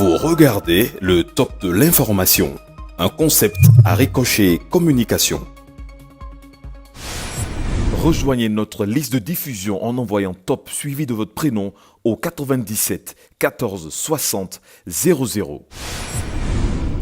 Vous regardez le top de l'information, un concept à ricochet communication. Rejoignez notre liste de diffusion en envoyant top suivi de votre prénom au 97 14 60 00.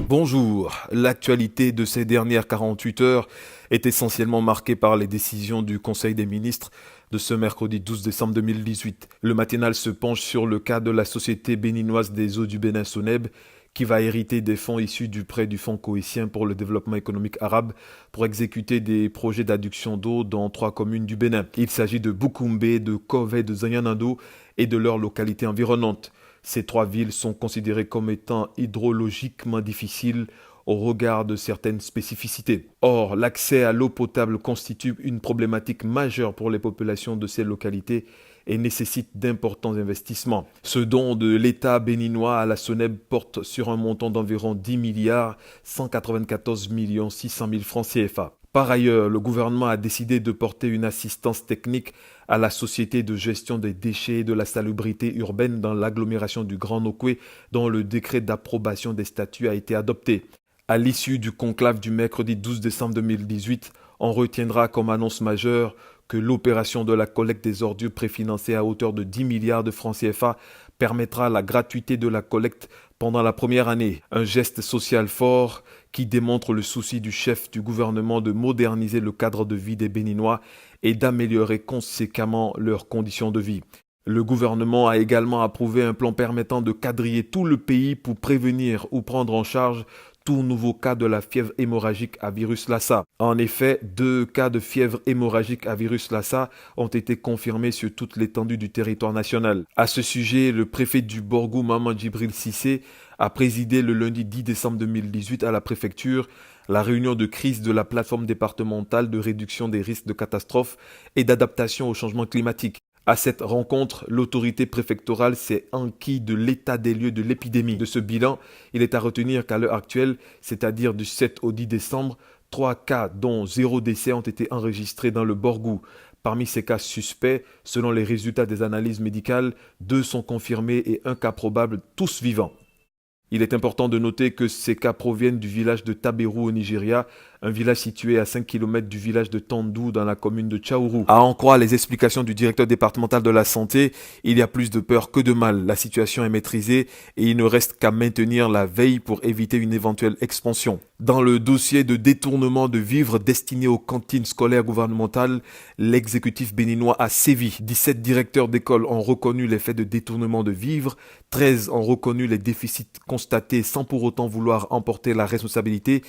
Bonjour, l'actualité de ces dernières 48 heures est essentiellement marquée par les décisions du Conseil des ministres de ce mercredi 12 décembre 2018. Le matinal se penche sur le cas de la Société béninoise des eaux du Bénin Soneb qui va hériter des fonds issus du prêt du Fonds coïtien pour le développement économique arabe pour exécuter des projets d'adduction d'eau dans 3 communes du Bénin. Il s'agit de Boukoumbe, de Kove et de Zanyanando et de leurs localités environnantes. Ces 3 villes sont considérées comme étant hydrologiquement difficiles au regard de certaines spécificités. Or, l'accès à l'eau potable constitue une problématique majeure pour les populations de ces localités et nécessite d'importants investissements. Ce don de l'État béninois à la Soneb porte sur un montant d'environ 10 milliards 194 600 000 francs CFA. Par ailleurs, le gouvernement a décidé de porter une assistance technique à la Société de gestion des déchets et de la salubrité urbaine dans l'agglomération du Grand Nokoué, dont le décret d'approbation des statuts a été adopté. À l'issue du conclave du mercredi 12 décembre 2018, on retiendra comme annonce majeure que l'opération de la collecte des ordures préfinancée à hauteur de 10 milliards de francs CFA permettra la gratuité de la collecte pendant la première année. Un geste social fort qui démontre le souci du chef du gouvernement de moderniser le cadre de vie des Béninois et d'améliorer conséquemment leurs conditions de vie. Le gouvernement a également approuvé un plan permettant de quadriller tout le pays pour prévenir ou prendre en charge tout nouveau cas de la fièvre hémorragique à virus Lassa. En effet, 2 cas de fièvre hémorragique à virus Lassa ont été confirmés sur toute l'étendue du territoire national. À ce sujet, le préfet du Borgou, Maman Djibril Cissé, a présidé le lundi 10 décembre 2018 à la préfecture la réunion de crise de la plateforme départementale de réduction des risques de catastrophes et d'adaptation au changement climatique. À cette rencontre, l'autorité préfectorale s'est enquis de l'état des lieux de l'épidémie. De ce bilan, il est à retenir qu'à l'heure actuelle, c'est-à-dire du 7 au 10 décembre, 3 cas dont 0 décès ont été enregistrés dans le Borgou. Parmi ces cas suspects, selon les résultats des analyses médicales, 2 sont confirmés et 1 cas probable, tous vivants. Il est important de noter que ces cas proviennent du village de Taberu au Nigeria, un village situé à 5 km du village de Tandou dans la commune de Tchaourou. À en croire les explications du directeur départemental de la santé, il y a plus de peur que de mal. La situation est maîtrisée et il ne reste qu'à maintenir la veille pour éviter une éventuelle expansion. Dans le dossier de détournement de vivres destinés aux cantines scolaires gouvernementales, l'exécutif béninois a sévi. 17 directeurs d'école ont reconnu les faits de détournement de vivres, 13 ont reconnu les déficits constatés sans pour autant vouloir emporter la responsabilité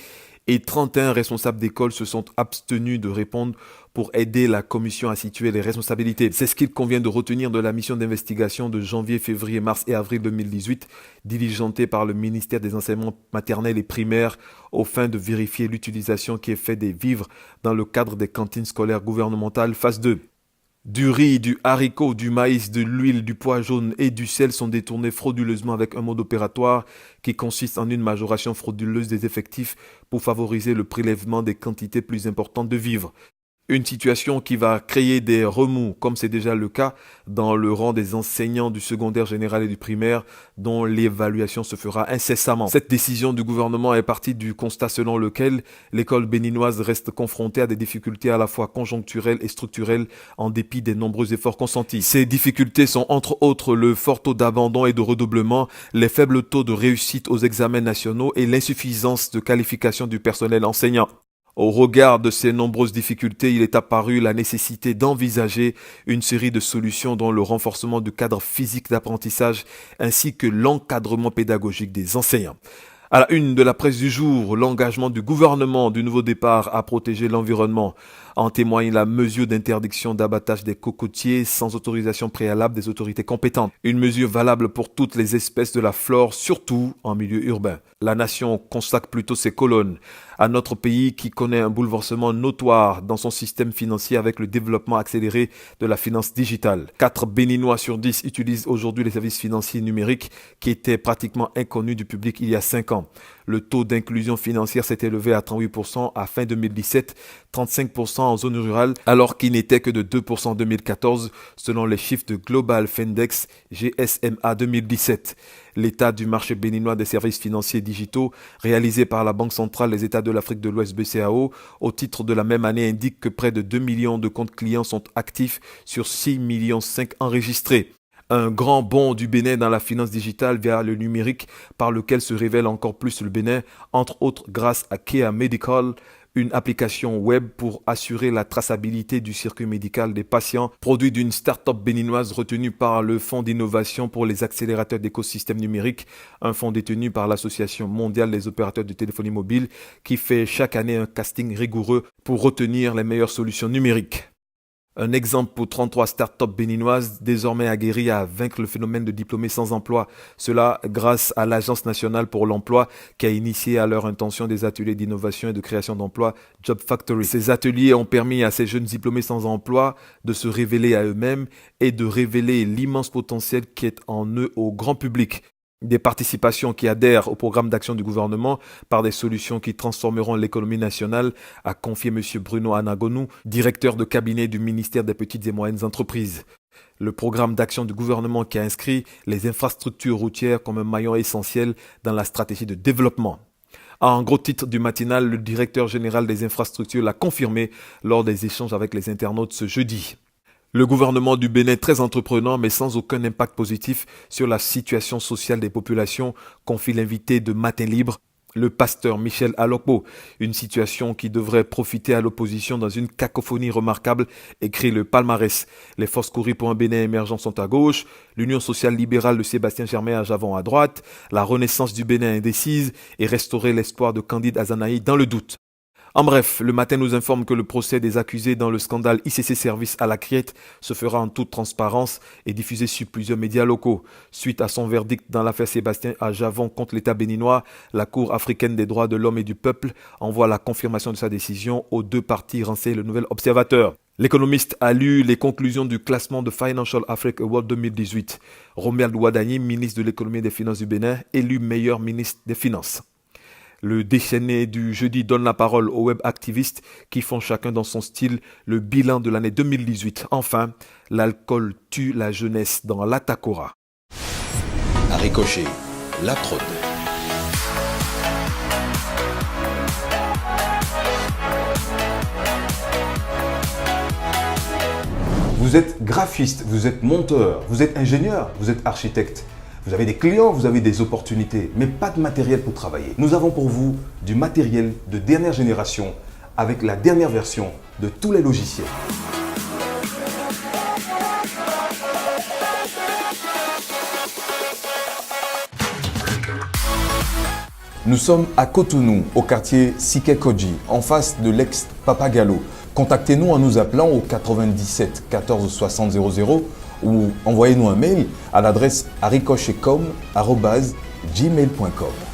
et 31 responsables d'école se sont abstenus de répondre pour aider la commission à situer les responsabilités. C'est ce qu'il convient de retenir de la mission d'investigation de janvier, février, mars et avril 2018, diligentée par le ministère des enseignements maternels et primaires aux fins de vérifier l'utilisation qui est faite des vivres dans le cadre des cantines scolaires gouvernementales phase 2. Du riz, du haricot, du maïs, de l'huile, du pois jaune et du sel sont détournés frauduleusement avec un mode opératoire qui consiste en une majoration frauduleuse des effectifs pour favoriser le prélèvement des quantités plus importantes de vivres. Une situation qui va créer des remous, comme c'est déjà le cas dans le rang des enseignants du secondaire général et du primaire, dont l'évaluation se fera incessamment. Cette décision du gouvernement est partie du constat selon lequel l'école béninoise reste confrontée à des difficultés à la fois conjoncturelles et structurelles en dépit des nombreux efforts consentis. Ces difficultés sont entre autres le fort taux d'abandon et de redoublement, les faibles taux de réussite aux examens nationaux et l'insuffisance de qualification du personnel enseignant. Au regard de ces nombreuses difficultés, il est apparu la nécessité d'envisager une série de solutions dont le renforcement du cadre physique d'apprentissage ainsi que l'encadrement pédagogique des enseignants. À la une de la presse du jour, l'engagement du gouvernement du nouveau départ à protéger l'environnement. En témoigne la mesure d'interdiction d'abattage des cocotiers sans autorisation préalable des autorités compétentes. Une mesure valable pour toutes les espèces de la flore, surtout en milieu urbain. La nation consacre plutôt ses colonnes à notre pays qui connaît un bouleversement notoire dans son système financier avec le développement accéléré de la finance digitale. 4 Béninois sur 10 utilisent aujourd'hui les services financiers numériques qui étaient pratiquement inconnus du public il y a 5 ans. Le taux d'inclusion financière s'est élevé à 38% à fin 2017, 35% en zone rurale, alors qu'il n'était que de 2% en 2014, selon les chiffres de Global Findex GSMA 2017. L'état du marché béninois des services financiers digitaux, réalisé par la Banque centrale des États de l'Afrique de l'Ouest BCAO, au titre de la même année, indique que près de 2 millions de comptes clients sont actifs sur 6,5 millions enregistrés. Un grand bond du Bénin dans la finance digitale via le numérique par lequel se révèle encore plus le Bénin, entre autres grâce à Kea Medical, une application web pour assurer la traçabilité du circuit médical des patients, produit d'une start-up béninoise retenue par le Fonds d'innovation pour les accélérateurs d'écosystèmes numériques, un fonds détenu par l'Association mondiale des opérateurs de téléphonie mobile qui fait chaque année un casting rigoureux pour retenir les meilleures solutions numériques. Un exemple pour 33 startups béninoises désormais aguerries à vaincre le phénomène de diplômés sans emploi. Cela grâce à l'Agence nationale pour l'emploi qui a initié à leur intention des ateliers d'innovation et de création d'emplois Job Factory. Ces ateliers ont permis à ces jeunes diplômés sans emploi de se révéler à eux-mêmes et de révéler l'immense potentiel qui est en eux au grand public. Des participations qui adhèrent au programme d'action du gouvernement par des solutions qui transformeront l'économie nationale, a confié M. Bruno Anagonou, directeur de cabinet du ministère des Petites et Moyennes Entreprises. Le programme d'action du gouvernement qui a inscrit les infrastructures routières comme un maillon essentiel dans la stratégie de développement. En gros titre du matinal, le directeur général des infrastructures l'a confirmé lors des échanges avec les internautes ce jeudi. Le gouvernement du Bénin, très entreprenant mais sans aucun impact positif sur la situation sociale des populations, confie l'invité de Matin Libre, le pasteur Michel Alokpo. Une situation qui devrait profiter à l'opposition dans une cacophonie remarquable, écrit le palmarès. Les forces courues pour un Bénin émergent sont à gauche, l'Union sociale libérale de Sébastien Germain à Javon à droite, la renaissance du Bénin indécise et restaurer l'espoir de Candide Azanaï dans le doute. En bref, le matin nous informe que le procès des accusés dans le scandale ICC Service à la Criette se fera en toute transparence et diffusé sur plusieurs médias locaux. Suite à son verdict dans l'affaire Sébastien à Javon contre l'État béninois, la Cour africaine des droits de l'homme et du peuple envoie la confirmation de sa décision aux deux parties, renseigne le Nouvel Observateur. L'économiste a lu les conclusions du classement de Financial Africa Award 2018. Romuald Ouadani, ministre de l'économie et des finances du Bénin, élu meilleur ministre des Finances. Le déchaîné du jeudi donne la parole aux web activistes qui font chacun dans son style le bilan de l'année 2018. Enfin, l'alcool tue la jeunesse dans l'Atakora. À Ricochet, la trône. Vous êtes graphiste, vous êtes monteur, vous êtes ingénieur, vous êtes architecte. Vous avez des clients, vous avez des opportunités, mais pas de matériel pour travailler. Nous avons pour vous du matériel de dernière génération avec la dernière version de tous les logiciels. Nous sommes à Cotonou, au quartier Sikekoji, en face de l'ex-Papagalo. Contactez-nous en nous appelant au 97 14 60 00 ou envoyez-nous un mail à l'adresse aricochetcom@gmail.com.